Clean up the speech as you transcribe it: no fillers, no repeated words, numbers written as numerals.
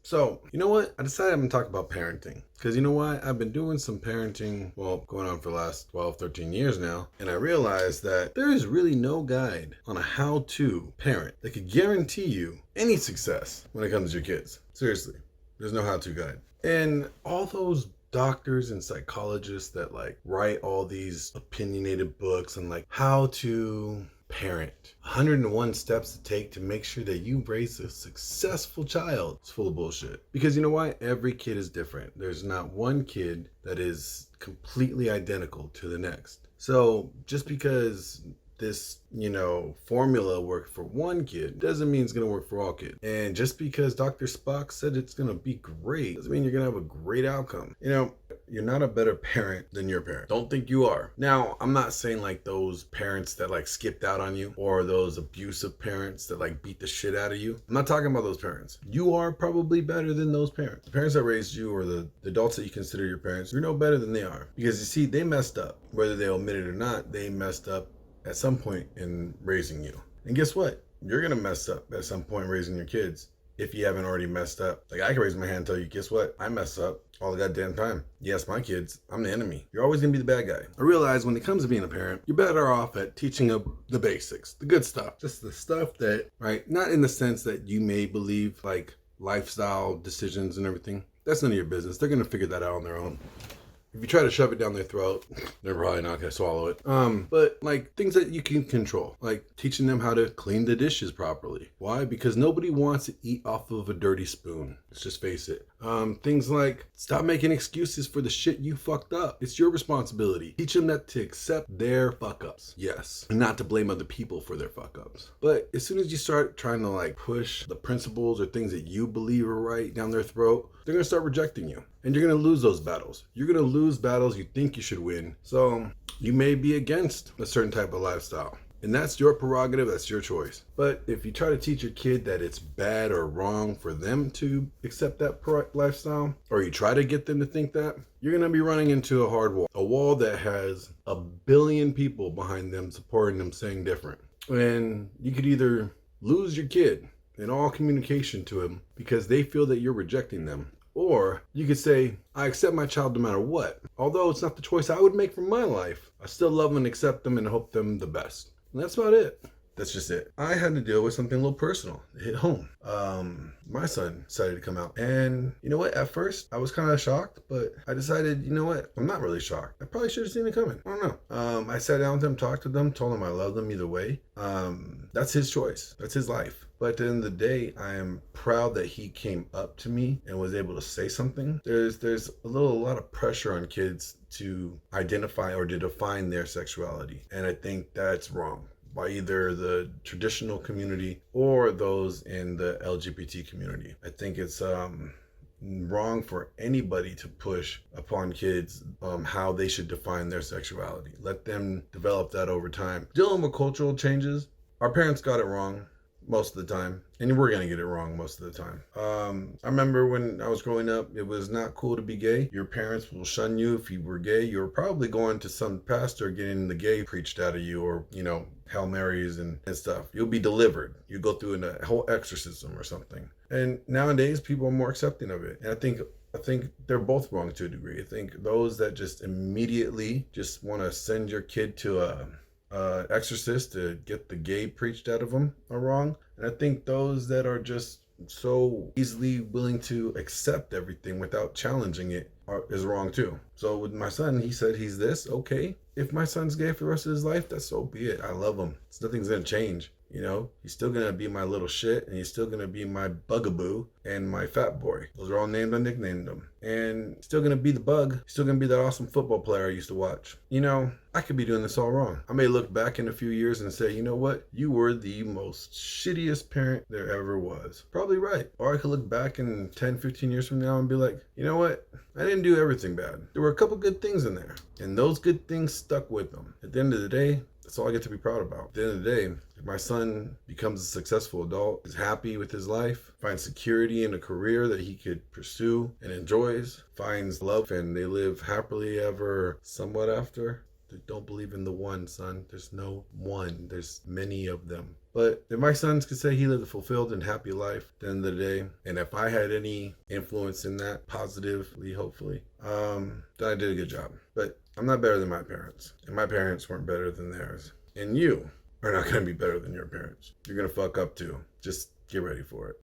So, you know what? I decided I'm going to talk about parenting. Because you know what? I've been doing some parenting, well, going on for the last 12, 13 years now. And I realized that there is really no guide on a how to parent that could guarantee you any success when it comes to your kids. Seriously, there's no how to guide. And all those doctors and psychologists that like write all these opinionated books and like how to parent 101 steps to take to make sure that you raise a successful child. It's full of bullshit. Because you know why? Every kid is different. There's not one kid that is completely identical to the next. So just because this, formula worked for one kid doesn't mean it's going to work for all kids. And just because Dr. Spock said it's going to be great doesn't mean you're going to have a great outcome. You're not a better parent than your parent. Don't think you are. Now, I'm not saying like those parents that like skipped out on you or those abusive parents that like beat the shit out of you. I'm not talking about those parents. You are probably better than those parents. The parents that raised you or the adults that you consider your parents, you're no better than they are. Because you see, they messed up. Whether they admit it or not, they messed up at some point in raising you. And guess what? You're going to mess up at some point raising your kids if you haven't already messed up. Like I can raise my hand and tell you, guess what? I mess up all the goddamn time. Yes, my kids, I'm the enemy. You're always going to be the bad guy. I realize when it comes to being a parent, you're better off at teaching them the basics, the good stuff. Just the stuff that, right? Not in the sense that you may believe like lifestyle decisions and everything. That's none of your business. They're going to figure that out on their own. If you try to shove it down their throat, they're probably not going to swallow it. But like things that you can control, like teaching them how to clean the dishes properly. Why? Because nobody wants to eat off of a dirty spoon. Let's just face it. Things like stop making excuses for the shit you fucked up. It's your responsibility. Teach them that to accept their fuck ups. Yes. And not to blame other people for their fuck ups. But as soon as you start trying to like push the principles or things that you believe are right down their throat, they're going to start rejecting you. And you're going to lose those battles. You're going to lose battles you think you should win. So you may be against a certain type of lifestyle. And that's your prerogative, that's your choice. But if you try to teach your kid that it's bad or wrong for them to accept that lifestyle, or you try to get them to think that, you're going to be running into a hard wall. A wall that has 1 billion people behind them supporting them saying different. And you could either lose your kid in all communication to him because they feel that you're rejecting them. Or you could say, I accept my child no matter what. Although it's not the choice I would make for my life, I still love them and accept them and hope them the best. And that's about it. That's just it. I had to deal with something a little personal. It hit home. My son decided to come out. And you know what? At first, I was kind of shocked, but I decided, you know what? I'm not really shocked. I probably should have seen it coming. I don't know. I sat down with him, talked to them, told him I love them either way. That's his choice. That's his life. But at the end of the day, I am proud that he came up to me and was able to say something. There's a lot of pressure on kids to identify or to define their sexuality. And I think that's wrong by either the traditional community or those in the LGBT community. I think it's wrong for anybody to push upon kids how they should define their sexuality. Let them develop that over time. Dealing with cultural changes, our parents got it wrong most of the time, and we're gonna get it wrong most of the time. I remember when I was growing up, it was not cool to be gay. Your parents will shun you if you were gay. You were probably going to some pastor getting the gay preached out of you, or Hail Marys and stuff. You'll be delivered. You go through a whole exorcism or something. And nowadays, people are more accepting of it. And I think they're both wrong to a degree. I think those that just immediately just want to send your kid to a exorcist to get the gay preached out of them are wrong. And I think those that are just so easily willing to accept everything without challenging it is wrong too. So with my son, he said he's this. Okay, if my son's gay for the rest of his life, that's so be it. I love him. Nothing's gonna change. He's still gonna be my little shit, and he's still gonna be my bugaboo and my fat boy. Those are all names I nicknamed him. And still gonna be the bug. Still gonna be that awesome football player I used to watch. I could be doing this all wrong. I may look back in a few years and say, you know what? You were the most shittiest parent there ever was. Probably right. Or I could look back in 10, 15 years from now and be like, you know what? I didn't do everything bad. There were a couple good things in there. And those good things stuck with them. At the end of the day, that's all I get to be proud about. At the end of the day, if my son becomes a successful adult, is happy with his life, finds security in a career that he could pursue and enjoys, finds love, and they live happily ever somewhat after, don't believe in the one, son. There's no one. There's many of them. But if my sons could say he lived a fulfilled and happy life at the end of the day, and if I had any influence in that positively, hopefully, then I did a good job. But I'm not better than my parents, and my parents weren't better than theirs. And you are not going to be better than your parents. You're going to fuck up too. Just get ready for it.